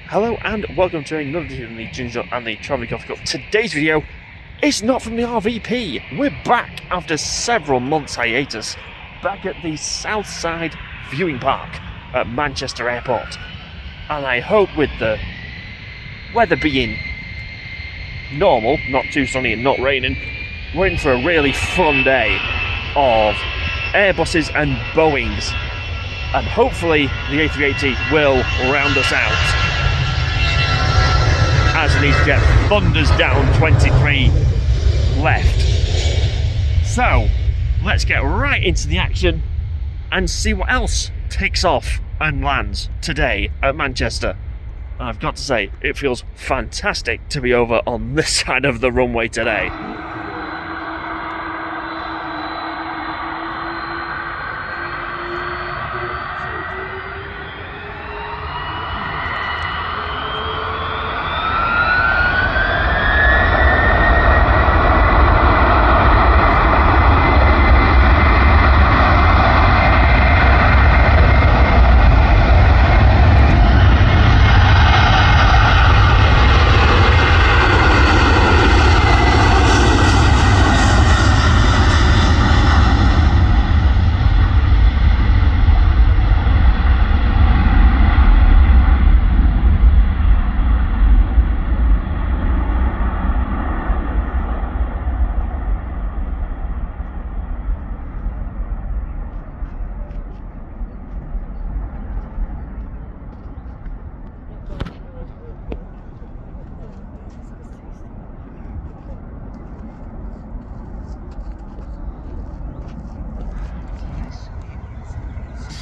Hello and welcome to another edition of the Ginger and the Travelling Coffee Cup. Today's video is not from the RVP. We're back after several months hiatus, back at the Southside viewing park at Manchester Airport. And I hope with the weather being normal, not too sunny and not raining, we're in for a really fun day of Airbuses and Boeings. And hopefully the A380 will round us out. As an EasyJet thunders down 23 left. So, let's get right into the action and see what else takes off and lands today at Manchester. I've got to say, it feels fantastic to be over on this side of the runway today.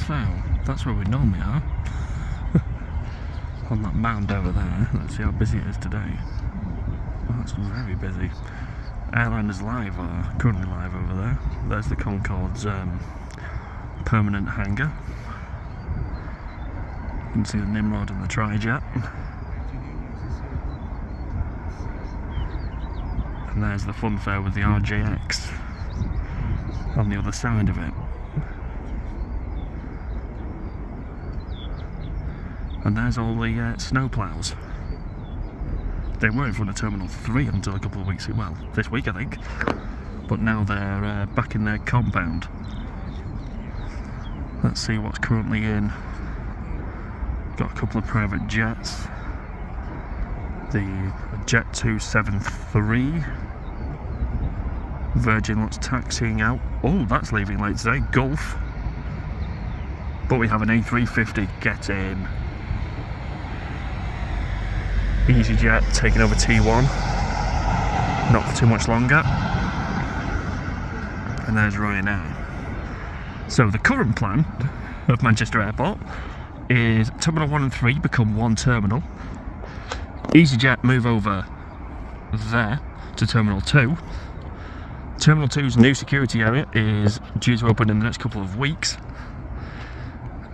So, that's where we normally are. On that mound over there. Let's see how busy it is today. Oh, it's very busy. Airliners Live are currently live over there. There's the Concorde's permanent hangar. You can see the Nimrod and the Trijet. And there's the funfair with the RJX on the other side of it. And there's all the snowplows. They were in front of Terminal 3 until a couple of weeks ago, well, this week I think. But now they're back in their compound. Let's see what's currently in. Got a couple of private jets. The Jet 273. Virgin looks taxiing out. Oh, that's leaving late today. Gulf. But we have an A350. Get in. EasyJet taking over T1, not for too much longer, and there's Ryanair. So the current plan of Manchester Airport is Terminal 1 and 3 become one terminal, EasyJet move over there to Terminal 2. Terminal 2's new security area is due to open in the next couple of weeks,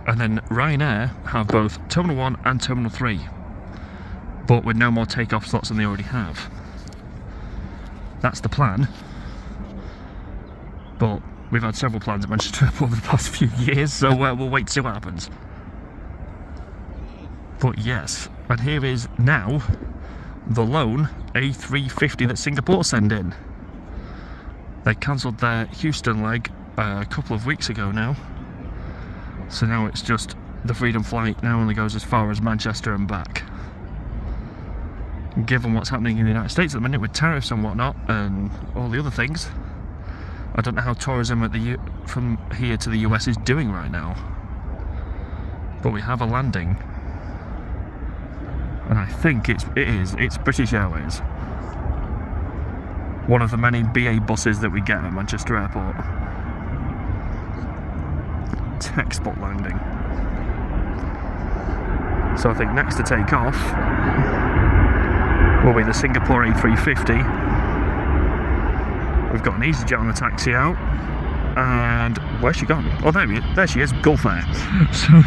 and then Ryanair have both Terminal 1 and Terminal 3. But with no more takeoff slots than they already have. That's the plan. But we've had several plans at Manchester Airport over the past few years, so we'll wait to see what happens. But yes, and here is now the lone A350 that Singapore sent in. They cancelled their Houston leg a couple of weeks ago now. So now it's just the Freedom flight now only goes as far as Manchester and back. Given what's happening in the United States at the minute with tariffs and whatnot and all the other things, I don't know how tourism at from here to the US is doing right now. But we have a landing, and I think it's British Airways. One of the many BA buses that we get at Manchester Airport. Textbook landing. So I think next to take off will be the Singapore A350. We've got an EasyJet on the taxi out, and where's she gone? Oh, there she is, Gulf Air. So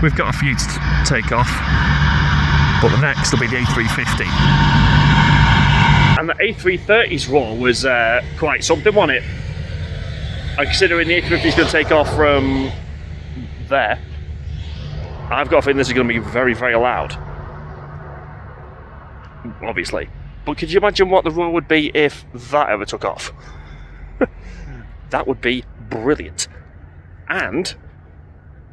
we've got a few to take off, but the next will be the A350. And the A330's role was quite something, wasn't it? Considering the A350 is going to take off from there, I've got a feeling this is going to be very, very loud. obviously. But could you imagine what the rule would be if that ever took off? That would be brilliant. And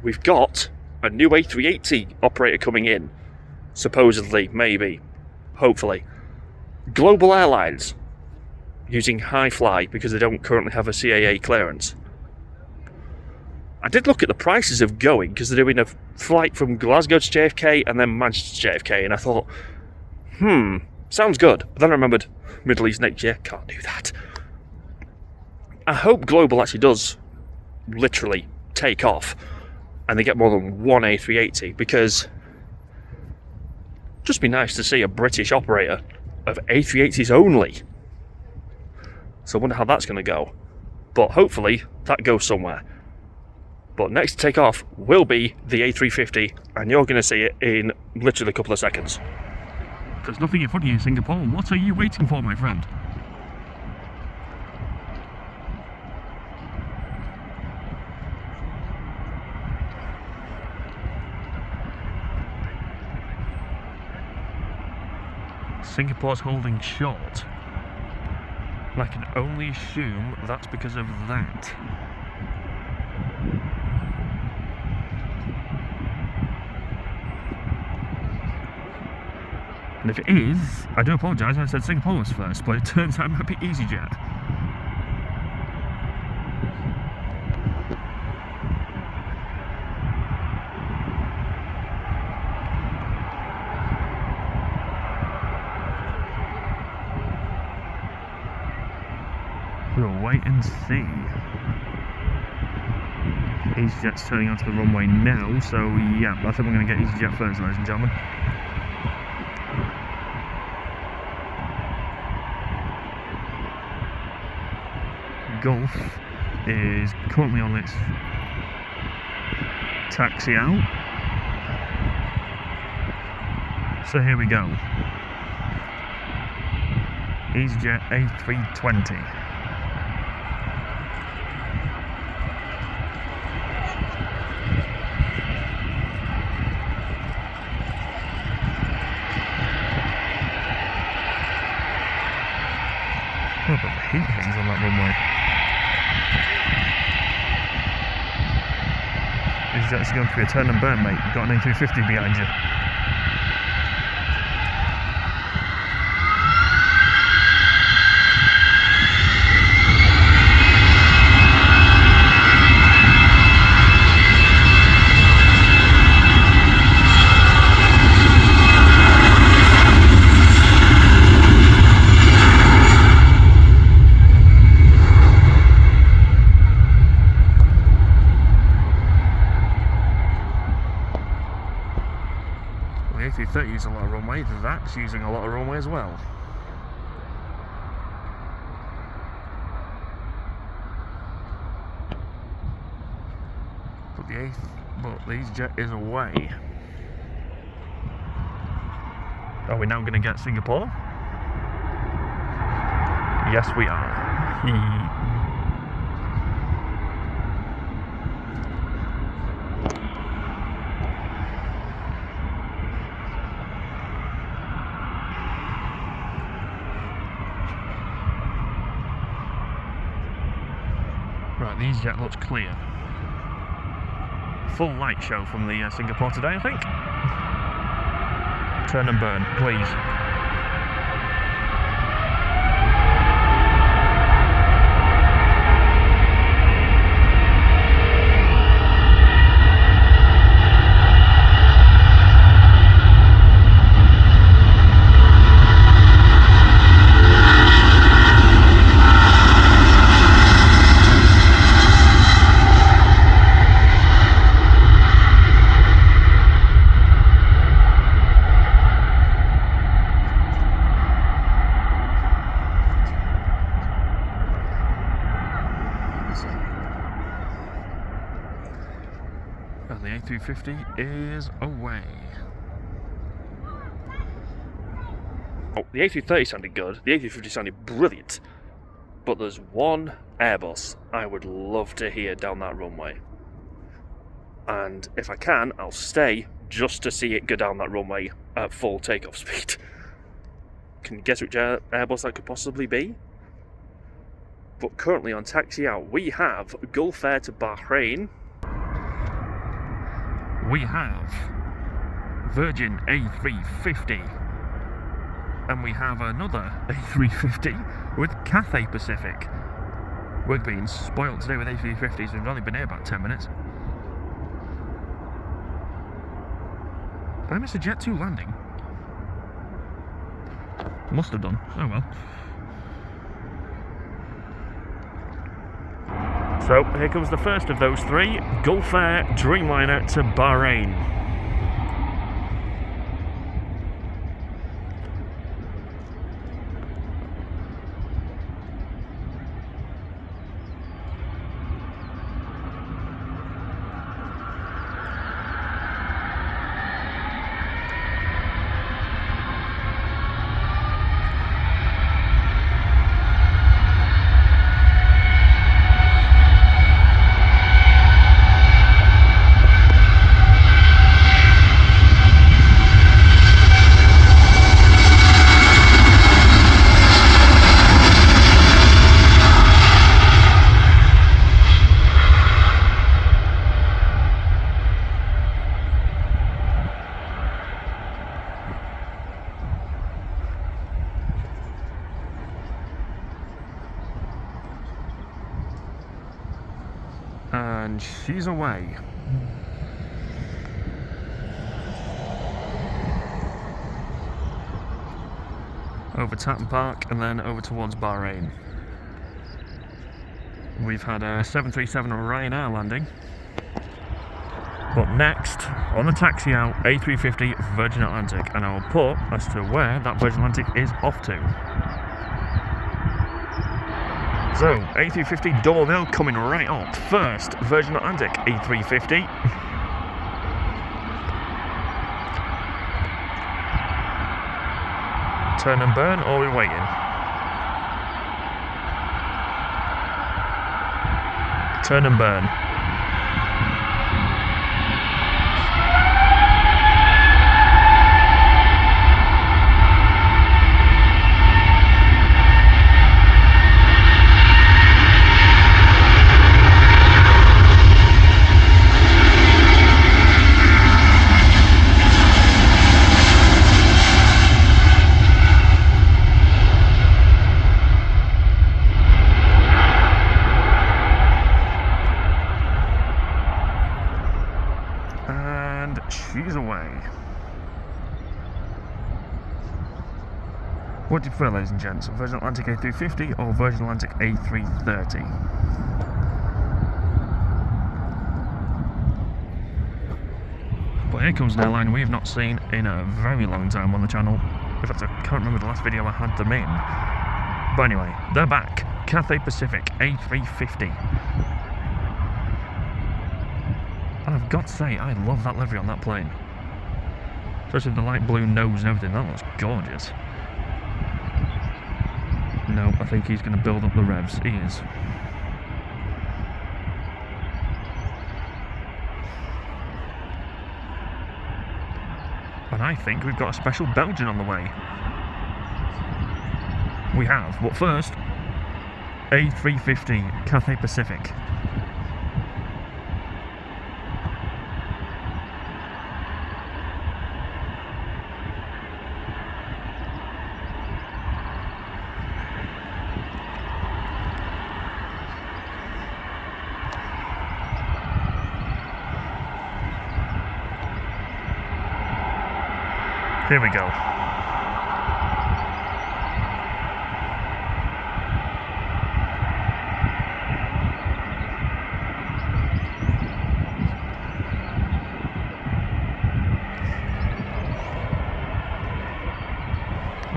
we've got a new A380 operator coming in. Supposedly, maybe, hopefully. Global Airlines using Hi-Fly because they don't currently have a CAA clearance. I did look at the prices of going because they're doing a flight from Glasgow to JFK and then Manchester to JFK, and I thought, sounds good. But then I remembered Middle East next year, can't do that. I hope Global actually does literally take off and they get more than one A380, because it'd just be nice to see a British operator of A380s only. So I wonder how that's going to go. But hopefully that goes somewhere. But next to take off will be the A350, and you're going to see it in literally a couple of seconds. There's nothing in front of you in Singapore. What are you waiting for, my friend? Singapore's holding short. And I can only assume that's because of that. And if it is, I do apologise, I said Singapore was first, but it turns out it might be EasyJet. We'll wait and see. EasyJet's turning onto the runway now, so yeah, I think we're going to get EasyJet first, ladies and gentlemen. Gulf is currently on its taxi out. So here we go. EasyJet A320. Oh, but the heat hangs on that runway. EasyJet's going to be a turn and burn, mate. You've got an A350 behind you. The A330 uses a lot of runway, that's using a lot of runway as well. But the EasyJet is away. Are we now going to get Singapore? Yes, we are. Right, the EasyJet looks clear. Full light show from the Singapore today, I think. Turn and burn, please. And the A350 is away. Oh, the A330 sounded good, the A350 sounded brilliant, but there's one Airbus I would love to hear down that runway. And if I can, I'll stay just to see it go down that runway at full takeoff speed. Can you guess which Airbus that could possibly be? But currently on taxi out, we have Gulf Air to Bahrain. We have Virgin A350. And we have another A350 with Cathay Pacific. We're being spoilt today with A350s. We've only been here about 10 minutes. Did I miss a Jet 2 landing? Must have done. Oh well. So here comes the first of those three. Gulf Air Dreamliner to Bahrain. And she's away. Over Tatton Park and then over towards Bahrain. We've had a 737 Ryanair landing. But next, on the taxi out, A350 Virgin Atlantic. And I will put as to where that Virgin Atlantic is off to. So, A350 double bill coming right up. First, Virgin Atlantic A350. Turn and burn, or are we waiting? Turn and burn. She's away. What do you prefer, ladies and gents? Virgin Atlantic A350 or Virgin Atlantic A330? But here comes an airline we have not seen in a very long time on the channel. In fact, I can't remember the last video I had them in. But anyway, they're back. Cathay Pacific A350. And I've got to say, I love that livery on that plane. Especially the light blue nose and everything, that looks gorgeous. No, I think he's going to build up the revs. He is. And I think we've got a special Belgian on the way. We have, but first, A350 Cathay Pacific. Here we go.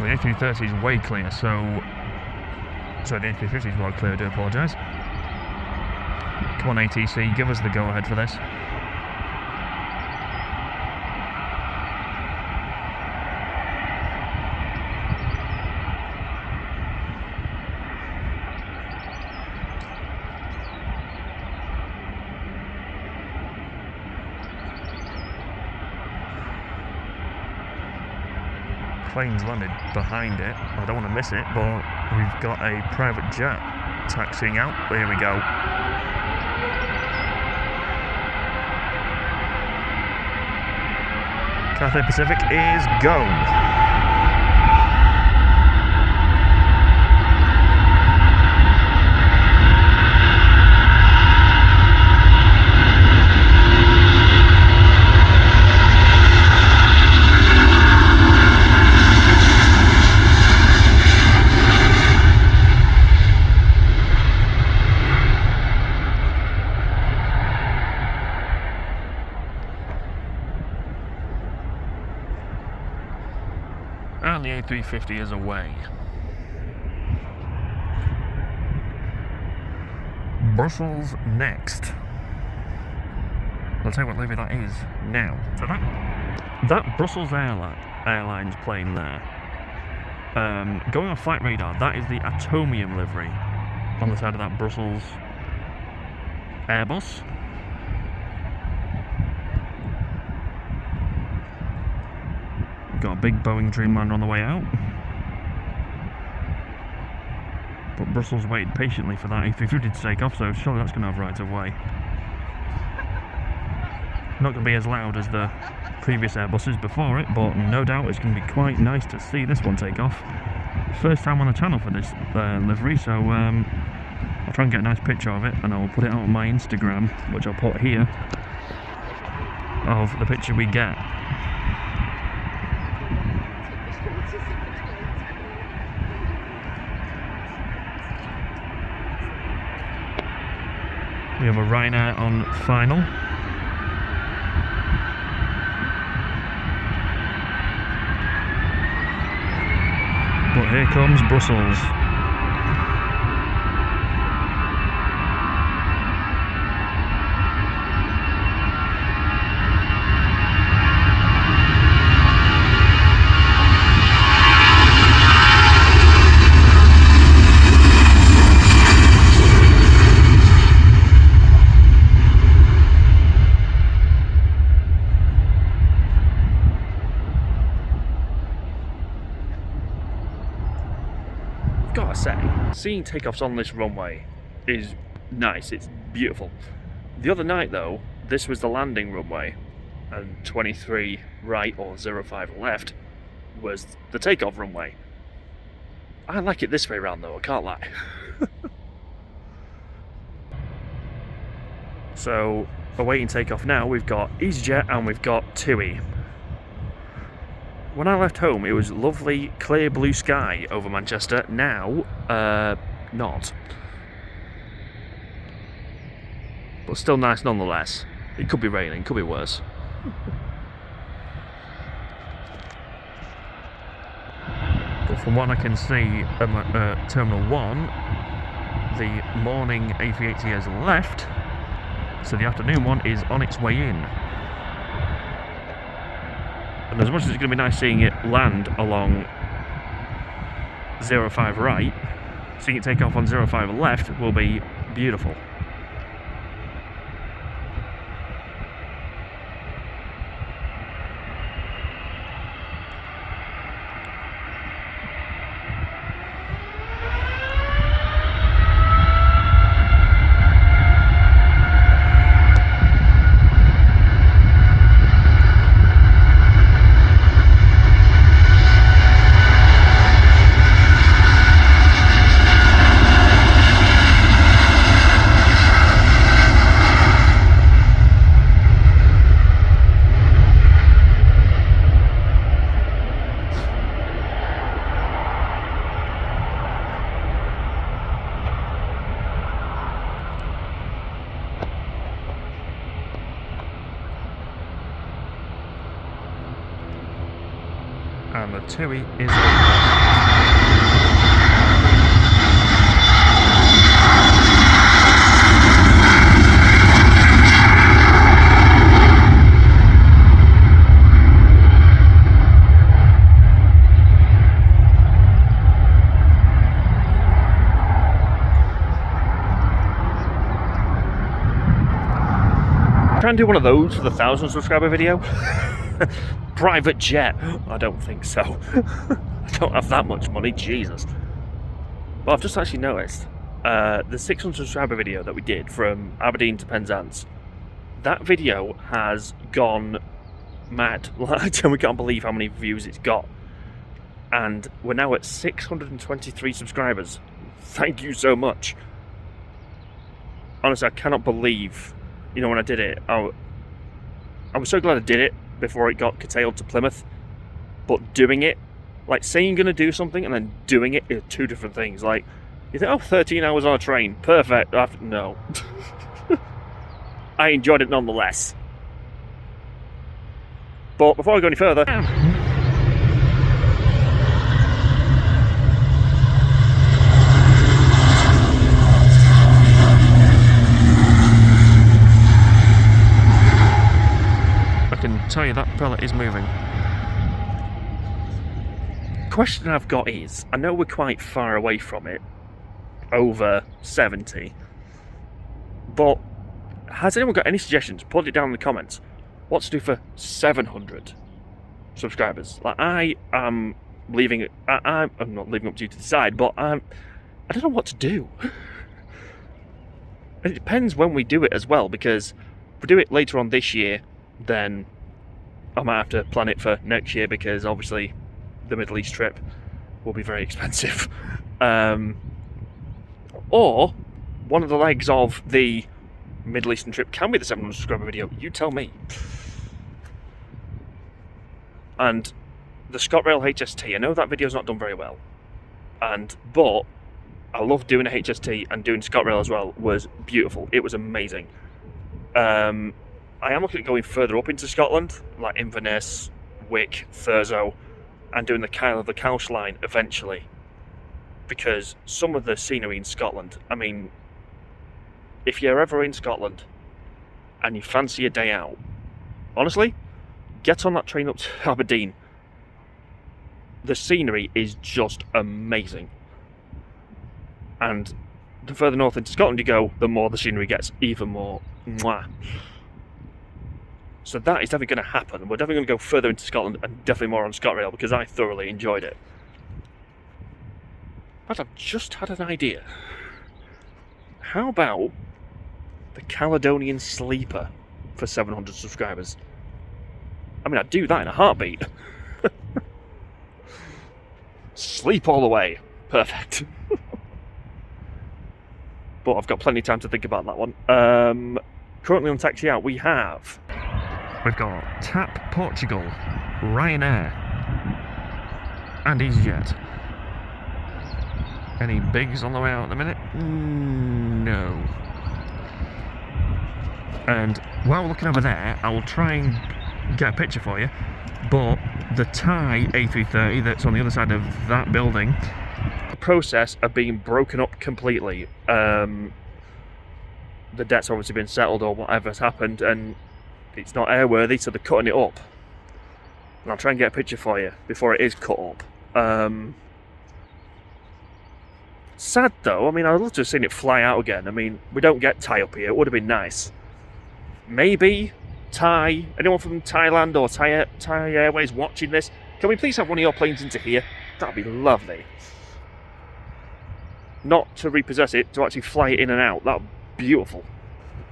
The A330 is way clear, so... Sorry, the A350 is well clear, I do apologise. Come on ATC, give us the go-ahead for this. plane's landed behind it. I don't want to miss it, but we've got a private jet taxiing out. Here we go. Cathay Pacific is go. And the A350 is away. Brussels next. I'll tell you what levy that is now. So that Brussels Airlines plane there, going on flight radar, that is the Atomium livery on the side of that Brussels Airbus. Got a big Boeing Dreamliner on the way out. But Brussels waited patiently for that A350 to take off, so surely that's going to have right of way. Not going to be as loud as the previous Airbuses before it, but no doubt it's going to be quite nice to see this one take off. First time on the channel for this livery, so I'll try and get a nice picture of it and I'll put it out on my Instagram, which I'll put here, of the picture we get. We have a Ryanair on final. But here comes Brussels. Gotta say, seeing takeoffs on this runway is nice, it's beautiful. The other night though, this was the landing runway, and 23 right or 05 left was the takeoff runway. I like it this way around though, I can't lie. So, awaiting takeoff now, we've got EasyJet and we've got TUI. When I left home, it was lovely, clear blue sky over Manchester. Now, not. But still nice nonetheless. It could be raining, could be worse. But from what I can see at Terminal 1, the morning A380 has left, so the afternoon one is on its way in. And as much as it's going to be nice seeing it land along 05 right, seeing it take off on 05 left will be beautiful. And the TUI is try and do one of those for the 1,000 subscriber video. Private jet? I don't think so. I don't have that much money, Jesus. But I've just actually noticed the 600 subscriber video that we did from Aberdeen to Penzance, that video has gone mad. Like, we can't believe how many views it's got. And we're now at 623 subscribers. Thank you so much. Honestly, I cannot believe, when I did it, I was so glad I did it before it got curtailed to Plymouth. But doing it, like saying you're going to do something and then doing it, are two different things. Like, you think, 13 hours on a train, perfect. No. I enjoyed it nonetheless. But before I go any further... I can tell you that propeller is moving. Question I've got is, I know we're quite far away from it, over 70, but has anyone got any suggestions? Put it down in the comments. What to do for 700 subscribers? Like, I am leaving it. I'm not leaving up to you to decide, but I don't know what to do. It depends when we do it as well, because if we do it later on this year, then I might have to plan it for next year, because obviously the Middle East trip will be very expensive. Or one of the legs of the Middle Eastern trip can be the 700 subscriber video. You tell me. And the ScotRail HST, I know that video's not done very well, but I love doing a HST, and doing ScotRail as well was beautiful. It was amazing. I am looking at going further up into Scotland, like Inverness, Wick, Thurso, and doing the Kyle of the Couch line eventually. Because some of the scenery in Scotland, I mean, if you're ever in Scotland and you fancy a day out, honestly, get on that train up to Aberdeen. The scenery is just amazing. And the further north into Scotland you go, the more the scenery gets, even more mwah. So that is definitely going to happen. We're definitely going to go further into Scotland, and definitely more on ScotRail, because I thoroughly enjoyed it. But I've just had an idea. How about the Caledonian Sleeper for 700 subscribers? I mean, I'd do that in a heartbeat. Sleep all the way. Perfect. But I've got plenty of time to think about that one. Currently on Taxi Out, we've got TAP Portugal, Ryanair, and EasyJet. Any bigs on the way out at the minute? No. And while we're looking over there, I will try and get a picture for you, but the Thai A330 that's on the other side of that building, the process of being broken up completely. The debt's obviously been settled or whatever's happened, and it's not airworthy, so they're cutting it up. And I'll try and get a picture for you before it is cut up. Sad though, I mean, I'd love to have seen it fly out again. I mean, we don't get Thai up here, it would have been nice. Maybe Thai, anyone from Thailand or Thai Airways watching this, can we please have one of your planes into here? That'd be lovely. Not to repossess it, to actually fly it in and out. That'd be beautiful.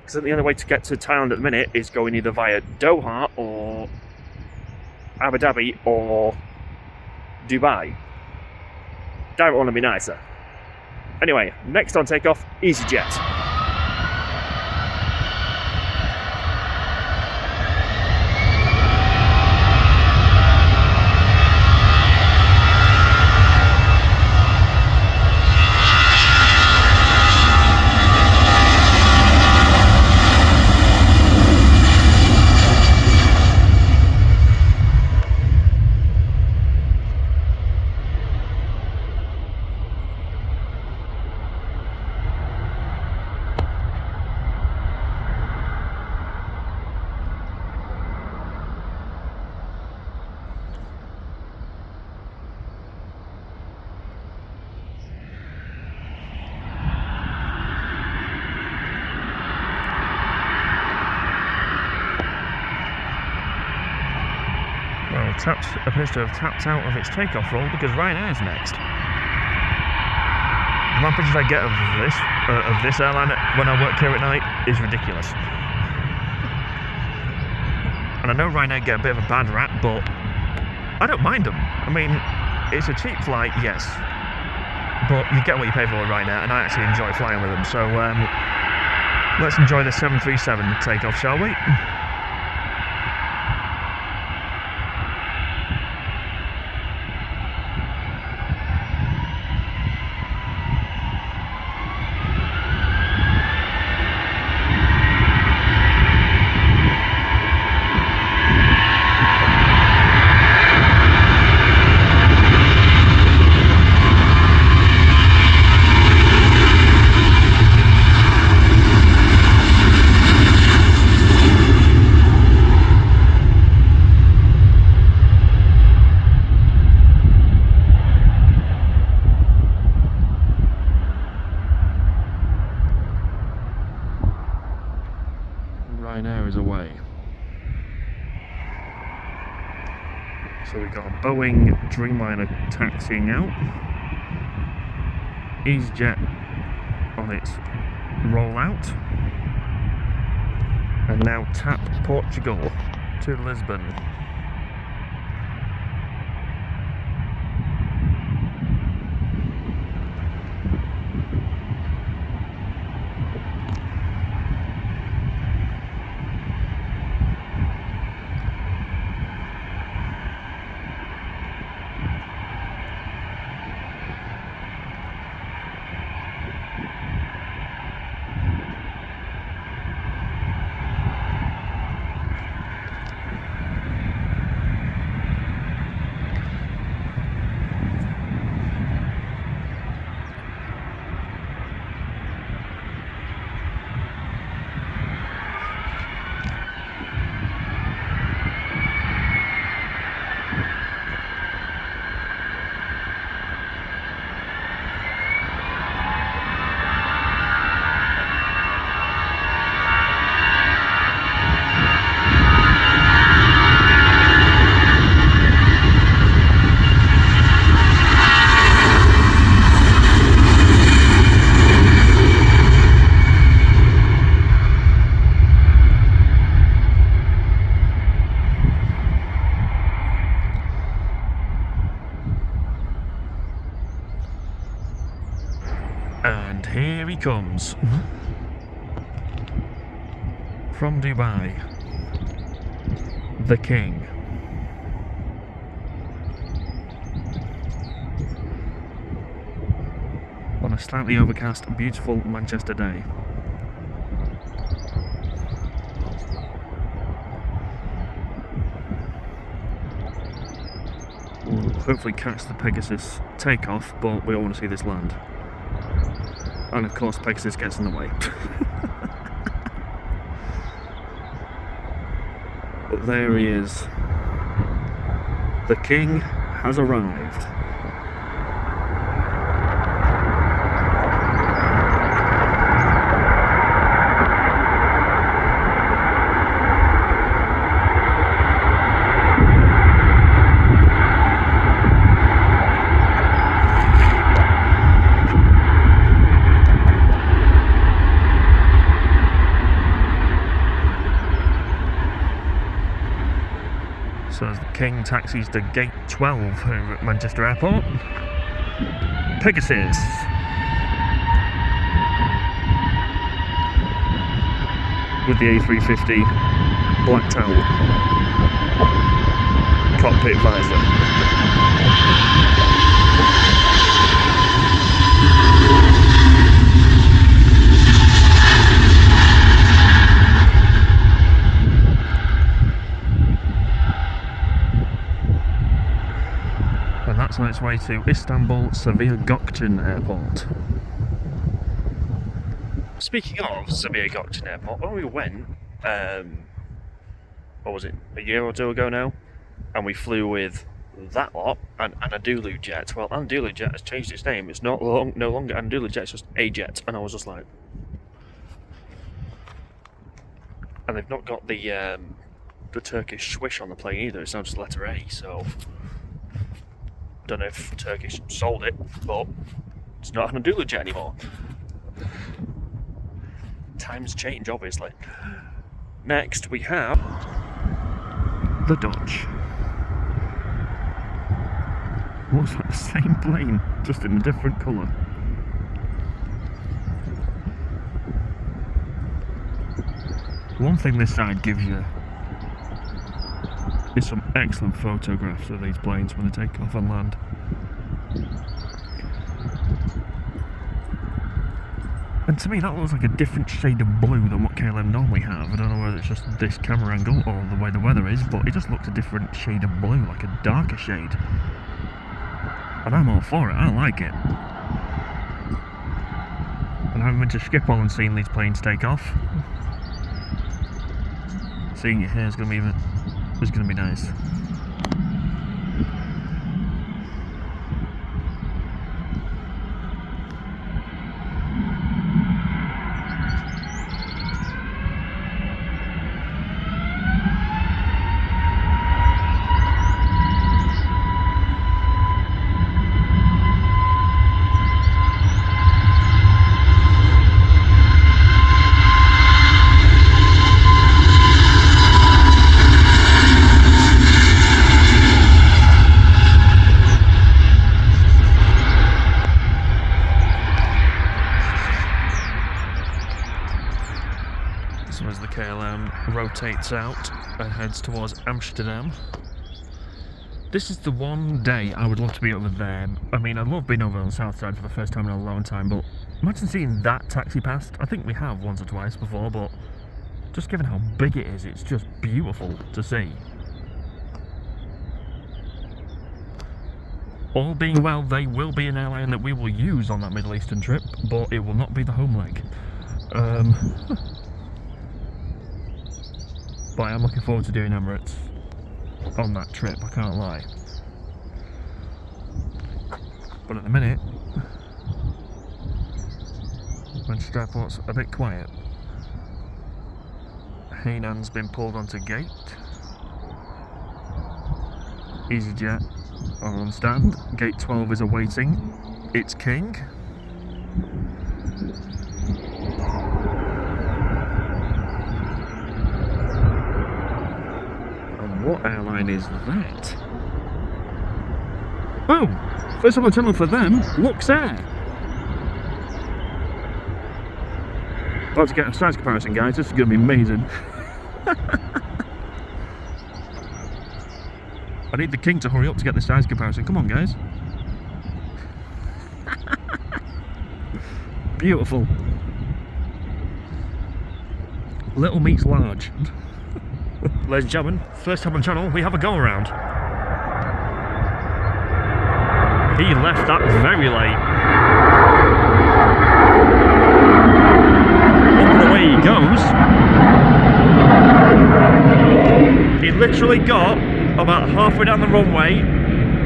Because the only way to get to Thailand at the minute is going either via Doha or Abu Dhabi or Dubai. Direct one would be nicer. Anyway, next on takeoff, EasyJet. appears to have tapped out of its takeoff roll because Ryanair's next. The amount of pictures I get of this airline when I work here at night is ridiculous. And I know Ryanair get a bit of a bad rap, but I don't mind them. I mean, it's a cheap flight, yes, but you get what you pay for with Ryanair, and I actually enjoy flying with them. So let's enjoy the 737 takeoff, shall we? Ryanair is away. So we've got a Boeing Dreamliner taxiing out, EasyJet on its rollout, and now TAP Portugal to Lisbon. And here he comes. From Dubai, the King. On a slightly overcast, beautiful Manchester day. We'll hopefully catch the Pegasus takeoff, but we all want to see this land. And of course Pegasus gets in the way. But there he is. The King has arrived. So as the King taxis to gate 12 here at Manchester Airport. Pegasus. With the A380 black towel. Cockpit visor. And that's on its way to Istanbul Sabiha Gökçen Airport. Speaking of Sabiha Gökçen Airport, when we went, what was it, a year or two ago now, and we flew with that lot, and Anadolu Jet. Well, Anadolu Jet has changed its name. It's no longer Anadolu Jet, it's just a jet. And I was just like... And they've not got the the Turkish swish on the plane either. It's not just letter A, so don't know if Turkish sold it, but it's not an Anadolu jet anymore. Times change, obviously. Next, we have the Dutch. Looks like the same plane, just in a different colour. One thing this side gives you is some excellent photographs of these planes when they take off and land. And to me that looks like a different shade of blue than what KLM normally have. I don't know whether it's just this camera angle or the way the weather is, but it just looks a different shade of blue, like a darker shade. And I'm all for it, I like it. And having been to Schiphol and seen these planes take off, seeing it here is going to be nice. So as the KLM rotates out and heads towards Amsterdam, this is the one day I would love to be over there. I mean, I love being over on the Southside for the first time in a long time, but imagine seeing that taxi past. I think we have once or twice before, but just given how big it is, it's just beautiful to see. All being well, they will be an airline that we will use on that Middle Eastern trip, but it will not be the home leg. But I am looking forward to doing Emirates on that trip, I can't lie. But at the minute, Manchester Airport's a bit quiet. Hainan's been pulled onto gate. EasyJet are on stand. Gate 12 is awaiting its king. What airline is that? Oh, first on the channel for them, Luxair. About to get a size comparison, guys. This is going to be amazing. I need the king to hurry up to get the size comparison. Come on, guys. Beautiful. Little meets large. Ladies and gentlemen, first time on the channel, we have a go around. He left that very late. Up and away he goes. He literally got about halfway down the runway.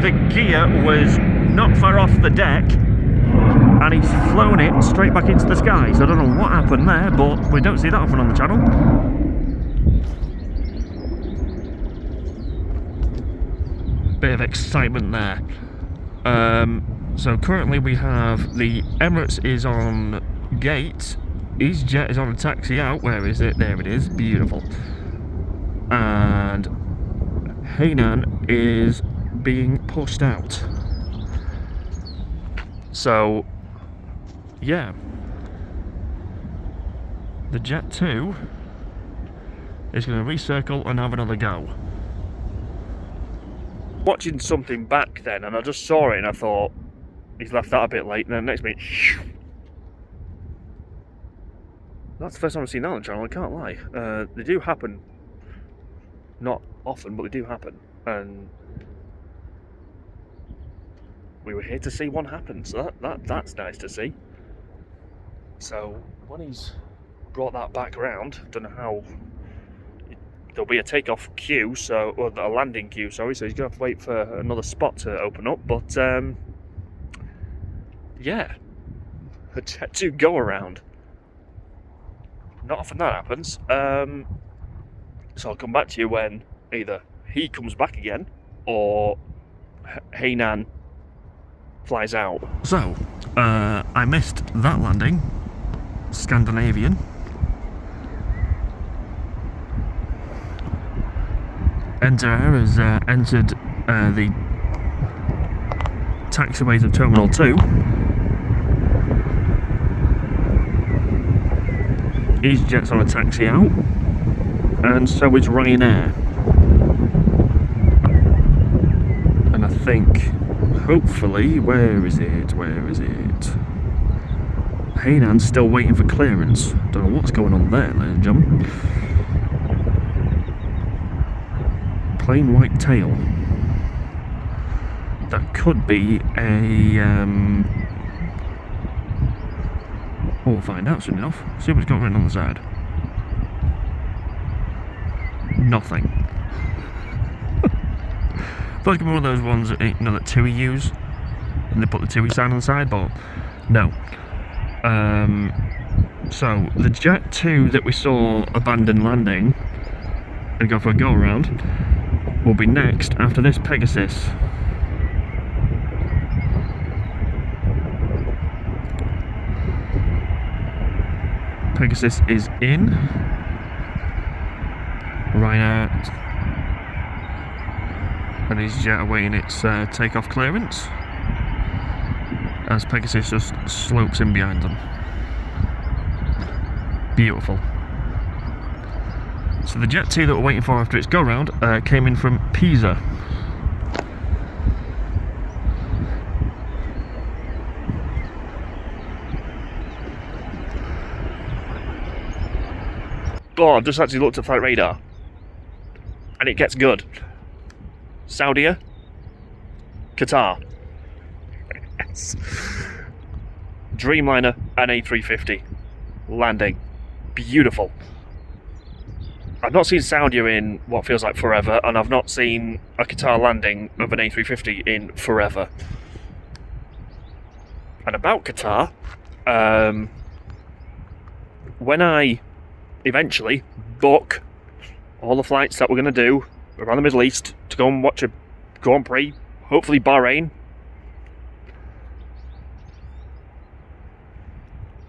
The gear was not far off the deck, and he's flown it straight back into the skies. I don't know what happened there, but we don't see that often on the channel. Bit of excitement there. So currently we have the Emirates is on gate, EasyJet is on a taxi out. Where is it? There it is. Beautiful. And Hainan is being pushed out. So yeah, the Jet 2 is going to recircle and have another go. Watching something back then, and I just saw it and I thought, he's left that a bit late, and then next minute, that's the first time I've seen that on the channel, I can't lie. They do happen, not often, but they do happen, and we were here to see one happen, so that's nice to see. So when he's brought that back around, don't know how. There'll be a takeoff queue, or a landing queue, sorry, so he's going to have to wait for another spot to open up, but yeah, a Jet 2 go around. Not often that happens. So I'll come back to you when either he comes back again or Hainan flies out. So, I missed that landing. Scandinavian. Enter has entered the taxiways of Terminal 2. EasyJet's on a taxi out, and so is Ryanair. And I think, hopefully, where is it? Hainan's still waiting for clearance. Don't know what's going on there, ladies and gentlemen. Plain white tail. That could be a we'll find out soon enough. See what's going on the side. Nothing. Thought it could be one of those ones that, you know, that TUI use, and they put the TUI sign on the side, but no. So the Jet 2 that we saw abandon landing and go for a go around will be next after this Pegasus. Pegasus is in. Ryanair and EasyJet awaiting its takeoff clearance as Pegasus just slopes in behind them. Beautiful. So the Jet 2 that we're waiting for after its go round came in from Pisa. Oh, I've just actually looked at flight radar, and it gets good. Saudia, Qatar. Yes. Dreamliner and A350 landing. Beautiful. I've not seen Saudia in what feels like forever, and I've not seen a Qatar landing of an A350 in forever. And about Qatar, when I eventually book all the flights that we're going to do around the Middle East to go and watch a Grand Prix, hopefully Bahrain.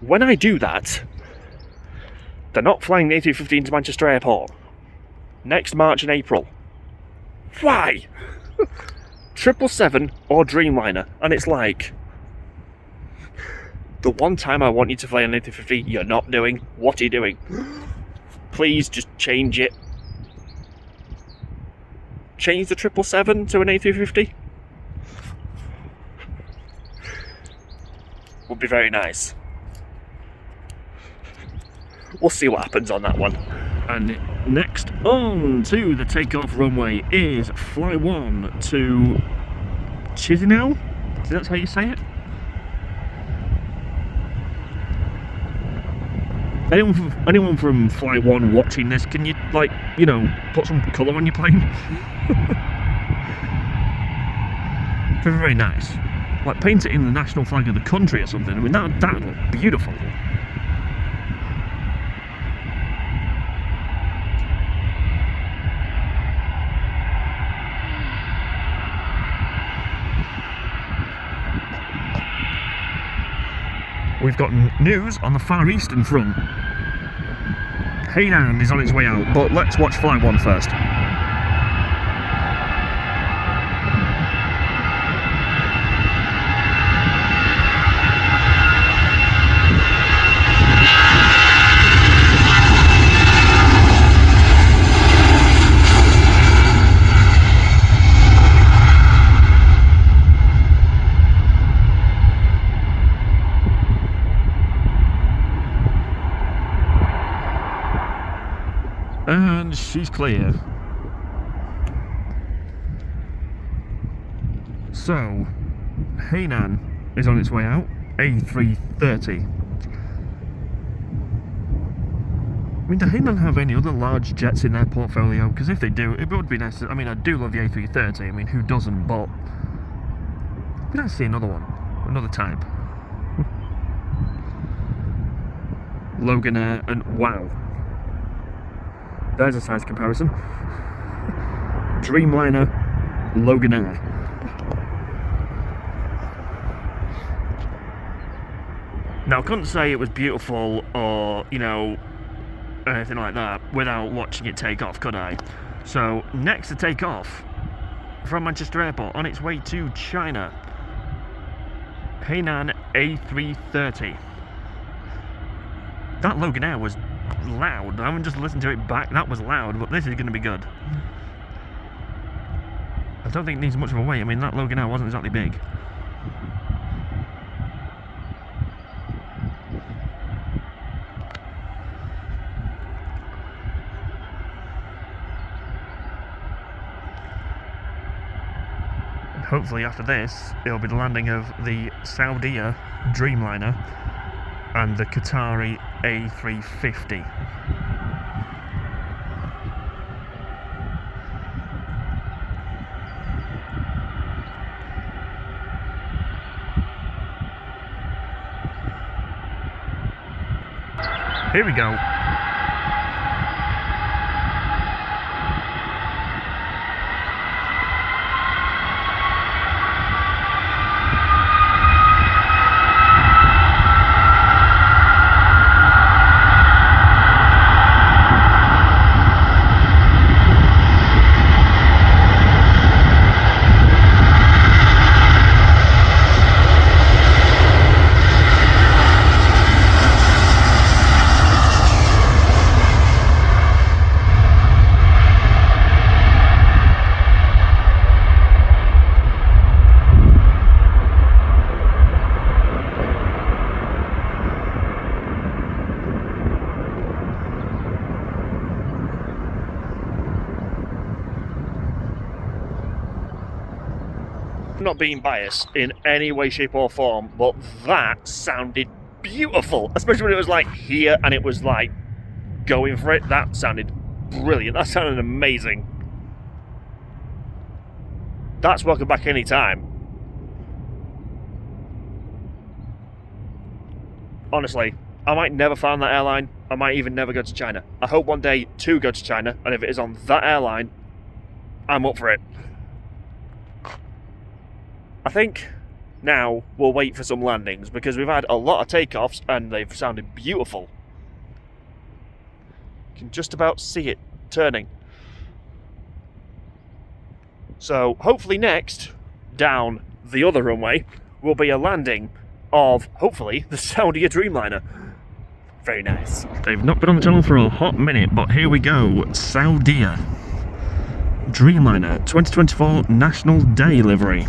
When I do that, they're not flying the A350 into Manchester Airport next March and April. Why? 777 or Dreamliner, and it's like, the one time I want you to fly an A350, you're not doing. What are you doing? Please just change it. Change the 777 to an A350. Would be very nice. We'll see what happens on that one. And next on to the takeoff runway is Fly 1 to Chisinau. Is that how you say it? Anyone from Flight 1 watching this, can you, like, you know, put some colour on your plane? Very, very nice. Like, paint it in the national flag of the country or something. I mean, that'd look beautiful. We've got news on the Far Eastern front. Hainan is on its way out, but let's watch Flight 1 first. And she's clear. So, Hainan is on its way out, A330. I mean, do Hainan have any other large jets in their portfolio? Because if they do, it would be nice. I mean, I do love the A330, I mean, who doesn't, but it'd be nice to see another one, another type. Loganair and wow. There's a size comparison. Dreamliner Logan Air. Now, I couldn't say it was beautiful or, you know, anything like that without watching it take off, could I? So, next to take off from Manchester Airport on its way to China, Hainan A380. That Logan Air was loud. I haven't just listened to it back. That was loud, but this is going to be good. I don't think it needs much of a weight. I mean, that Logan Air wasn't exactly big. Hopefully after this, it'll be the landing of the Saudia Dreamliner and the Qatari A350. Here we go. I'm not being biased in any way, shape or form, but that sounded beautiful, especially when it was like here and it was like going for it. That sounded brilliant. That sounded amazing. That's welcome back anytime. Honestly, I might never find that airline. I might even never go to China. I hope one day to go to China, and if it is on that airline, I'm up for it. I think now we'll wait for some landings because we've had a lot of takeoffs and they've sounded beautiful. You can just about see it turning. So hopefully next, down the other runway, will be a landing of, hopefully, the Saudia Dreamliner. Very nice. They've not been on the channel for a hot minute, but here we go. Saudia Dreamliner 2024 National Day livery.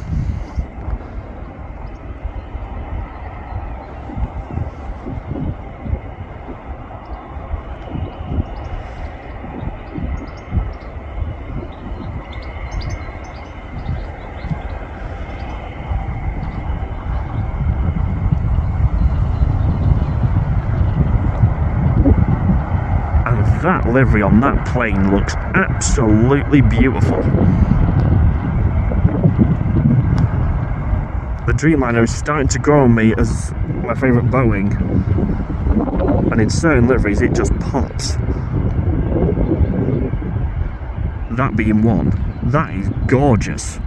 That livery on that plane looks absolutely beautiful. The Dreamliner is starting to grow on me as my favourite Boeing, and in certain liveries it just pops. That being one. That is gorgeous.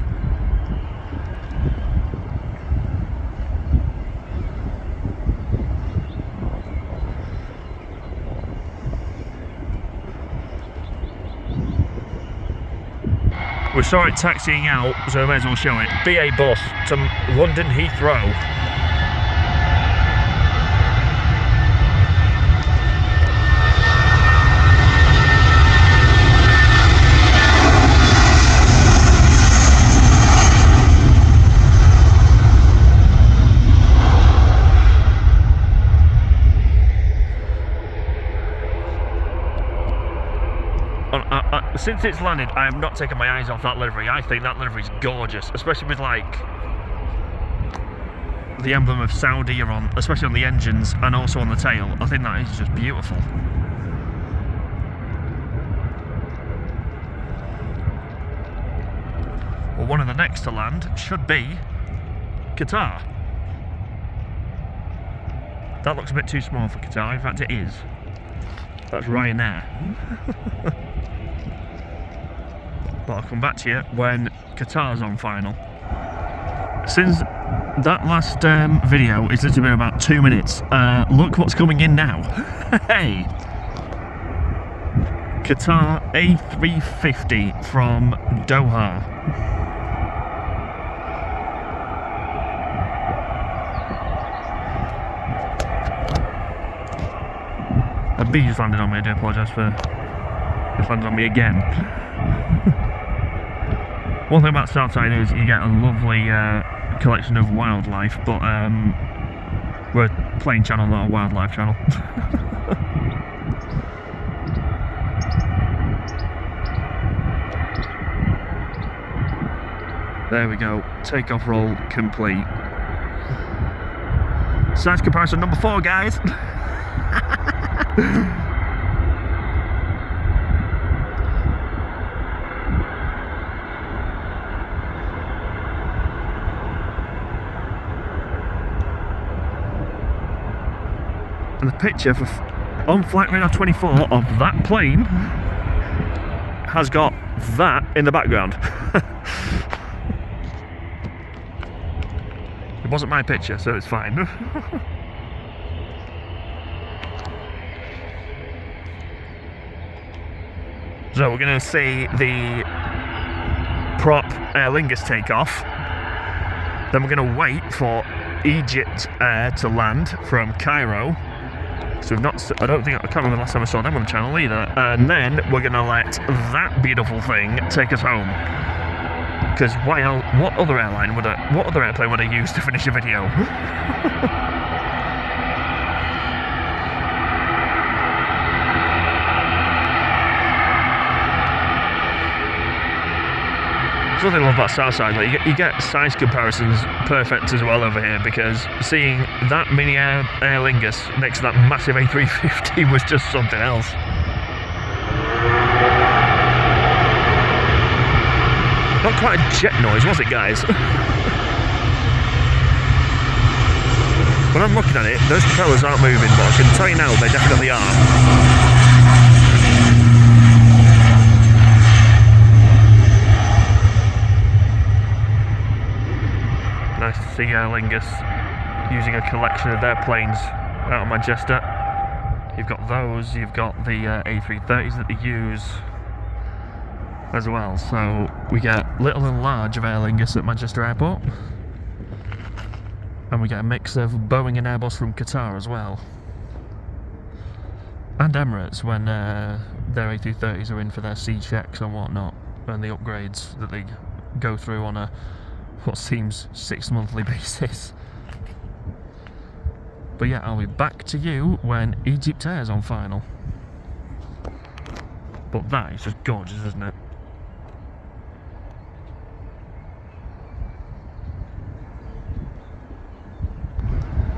We saw it taxiing out, so I may as well show it. BA bus to London Heathrow. Since it's landed, I have not taken my eyes off that livery. I think that livery is gorgeous, especially with like the emblem of Saudi on, especially on the engines and also on the tail. I think that is just beautiful. Well, one of the next to land should be Qatar. That looks a bit too small for Qatar. In fact, it is. That's Ryanair. but I'll come back to you when Qatar's on final. Since that last video, it's literally been about 2 minutes. Look what's coming in now. Hey! Qatar A350 from Doha. A bee just landed on me. I do apologise for just landed on me again. One thing about Southside is you get a lovely collection of wildlife, but we're a plane channel, not a wildlife channel. There we go, takeoff roll complete. Size comparison number 4, guys. And the picture for on Flight Radar 24 of that plane has got that in the background. It wasn't my picture, so it's fine. So we're going to see the prop Aer Lingus take off. Then we're going to wait for Egypt Air to land from Cairo. So we've not, I can't remember the last time I saw them on the channel either. And then we're going to let that beautiful thing take us home. Because what other airplane would I use to finish a video? That's what I love about Southside. Like, you get size comparisons perfect as well over here, because seeing that mini Aer Lingus next to that massive A350 was just something else. Not quite a jet noise, was it, guys? When I'm looking at it, those propellers aren't moving, but I can tell you now they definitely are. Nice to see Aer Lingus using a collection of their planes out of Manchester. You've got those, you've got the A330s that they use as well. So we get little and large of Aer Lingus at Manchester Airport. And we get a mix of Boeing and Airbus from Qatar as well. And Emirates when their A330s are in for their C checks and whatnot, and the upgrades that they go through on a what seems 6-monthly basis. But yeah, I'll be back to you when Egypt Air's on final. But that is just gorgeous, isn't it?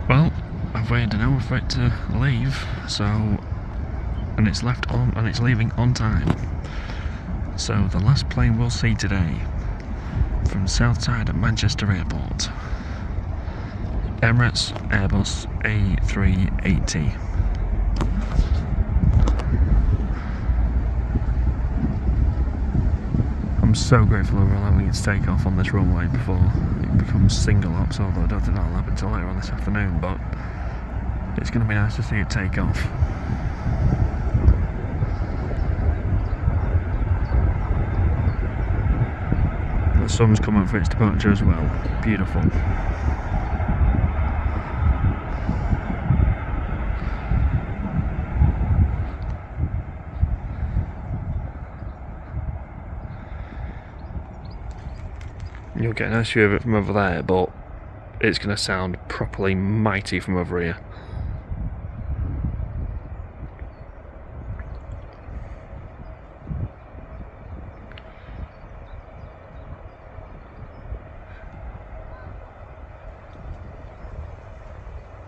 Well, I've waited an hour for it to leave, so, and it's left on, and it's leaving on time. So the last plane we'll see today from Southside at Manchester Airport, Emirates Airbus A380. I'm so grateful over allowing it to take off on this runway before it becomes single ops, although I don't think that'll happen until later on this afternoon, but it's going to be nice to see it take off. The sun's coming for its departure as well. Beautiful. You'll get a nice view of it from over there, but it's going to sound properly mighty from over here.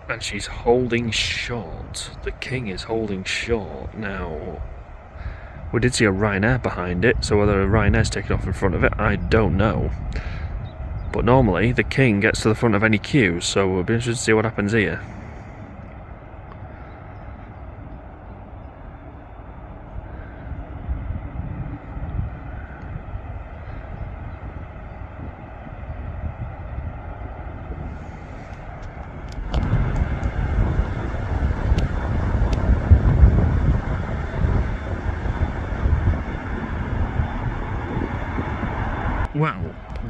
And she's holding short. The King is holding short. Now, we did see a Ryanair behind it, so whether a Ryanair's taken off in front of it, I don't know. But normally, the King gets to the front of any queue, so we'll be interested to see what happens here.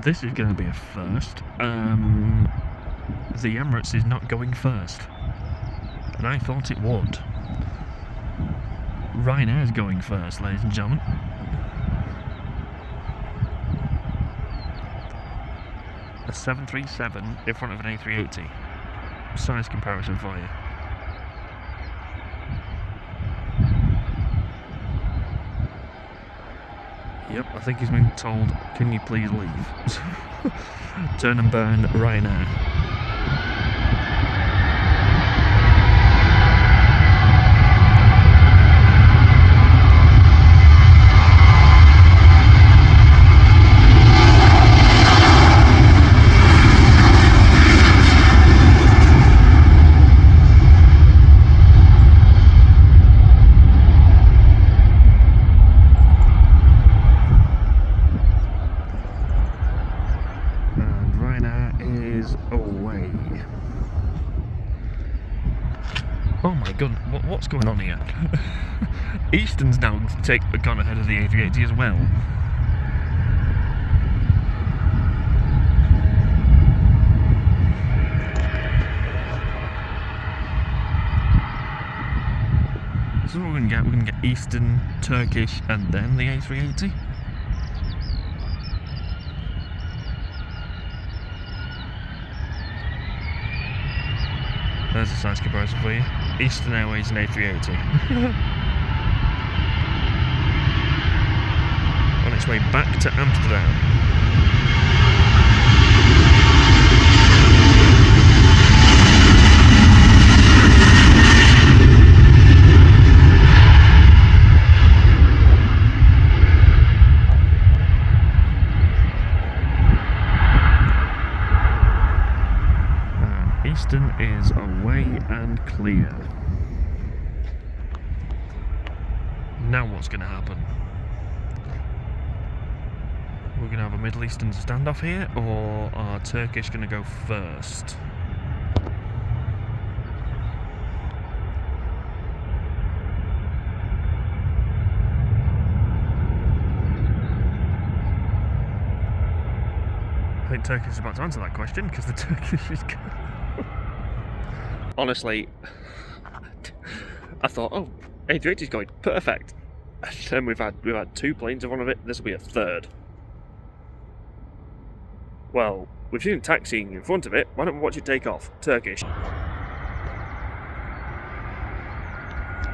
This is going to be a first. The Emirates is not going first, and I thought it would. Ryanair is going first, ladies and gentlemen. A 737 in front of an A380. Size comparison for you. Yep, I think he's been told, can you please leave? Turn and burn Ryanair. Oh my god, what's going on here? Eastern's now gone ahead of the A380 as well. So what we're going to get? We're going to get Eastern, Turkish, and then the A380. There's a size comparison for you. Eastern Airways and A380. On its way back to Amsterdam. Eastern is away and clear. Now what's going to happen? We're going to have a Middle Eastern standoff here, or are Turkish going to go first? I think Turkish is about to answer that question, because the Turkish is going. Honestly, I thought, oh, A380 is going perfect, and then we've had two planes in front of it. This will be a third. Well, we've seen taxiing in front of it. Why don't we watch it take off? Turkish.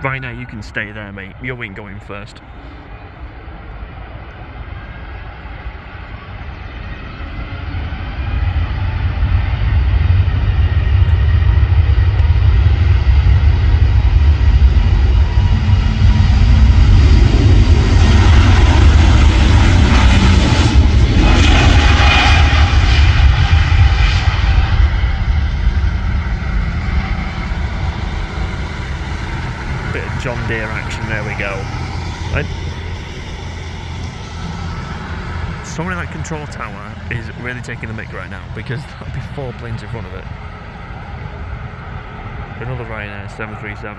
Right now, you can stay there, mate. You're wing going first. John Deere action, there we go. Someone in that control tower is really taking the mick right now, because that'll be 4 planes in front of it. Another Ryanair 737.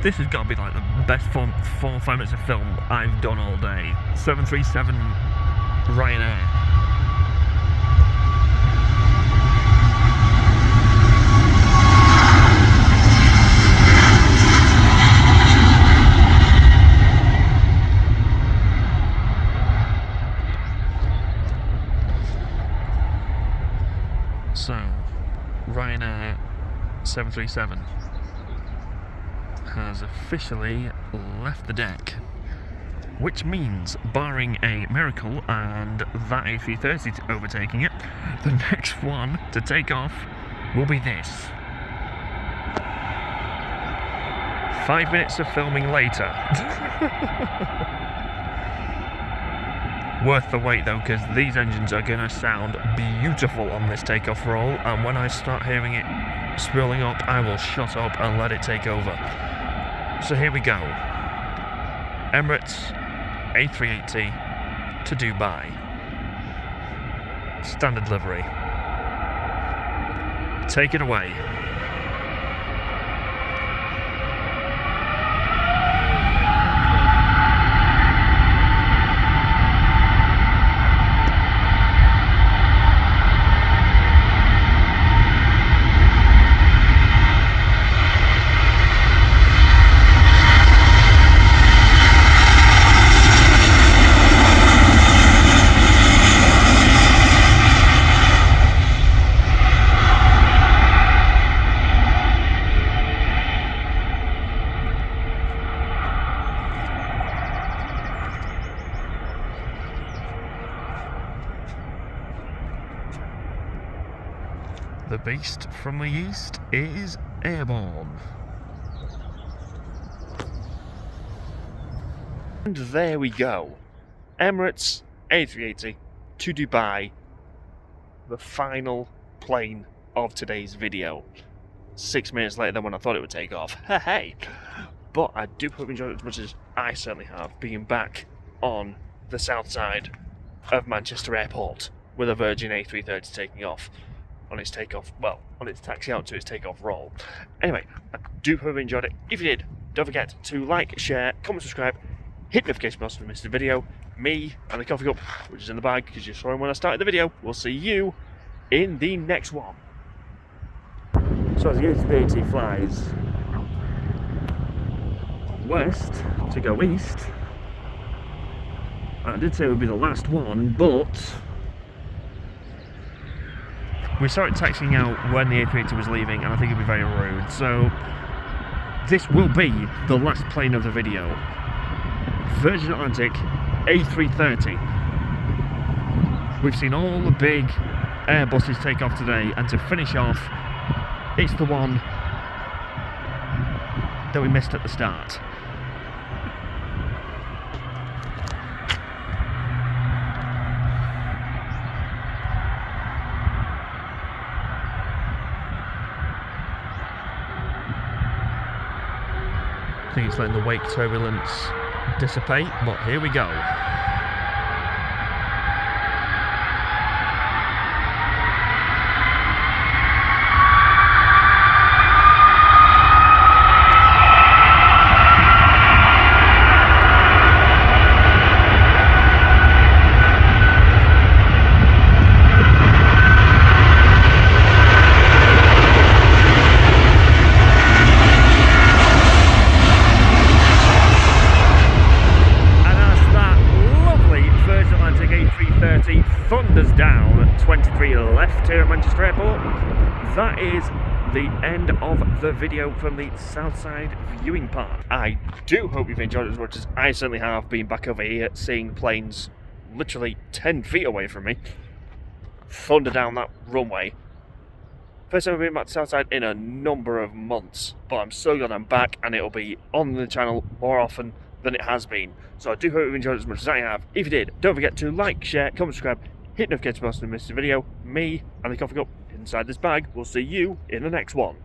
This has got to be like the best 4 or 5 minutes of film I've done all day. 737 Ryanair. So, Ryanair 737 has officially left the deck, which means, barring a miracle and that A330 overtaking it, the next one to take off will be this. 5 minutes of filming later. Worth the wait though, because these engines are going to sound beautiful on this takeoff roll, and when I start hearing it spooling up, I will shut up and let it take over. So here we go. Emirates A380 to Dubai. Standard livery. Take it away. The beast from the east is airborne. And there we go. Emirates A380 to Dubai. The final plane of today's video. 6 minutes later than when I thought it would take off. Hey! But I do hope you enjoyed it as much as I certainly have, being back on the south side of Manchester Airport with a Virgin A330 taking off. On its takeoff, well, on its taxi out to its takeoff roll. Anyway, I do hope you enjoyed it. If you did, don't forget to like, share, comment, subscribe, hit the notification bell so you missed a video. Me and the coffee cup, which is in the bag because you saw him when I started the video. We'll see you in the next one. So as the A380 flies west to go east, I did say it would be the last one, but we saw it taxiing out when the A380 was leaving, and I think it'd be very rude. So this will be the last plane of the video. Virgin Atlantic A330. We've seen all the big Airbuses take off today, and to finish off, it's the one that we missed at the start. I think it's letting the wake turbulence dissipate, but here we go. Thunders down 23 left here at Manchester Airport. That is the end of the video from the Southside viewing part. I do hope you've enjoyed it as much as I certainly have, being back over here, seeing planes literally 10 feet away from me thunder down that runway. First time I've been back to Southside in a number of months, but I'm so glad I'm back, and it'll be on the channel more often than it has been. So I do hope you've enjoyed it as much as I have. If you did, don't forget to like, share, comment, subscribe, hit the notification bell so you don't miss a video. Me and the coffee cup inside this bag will see you in the next one.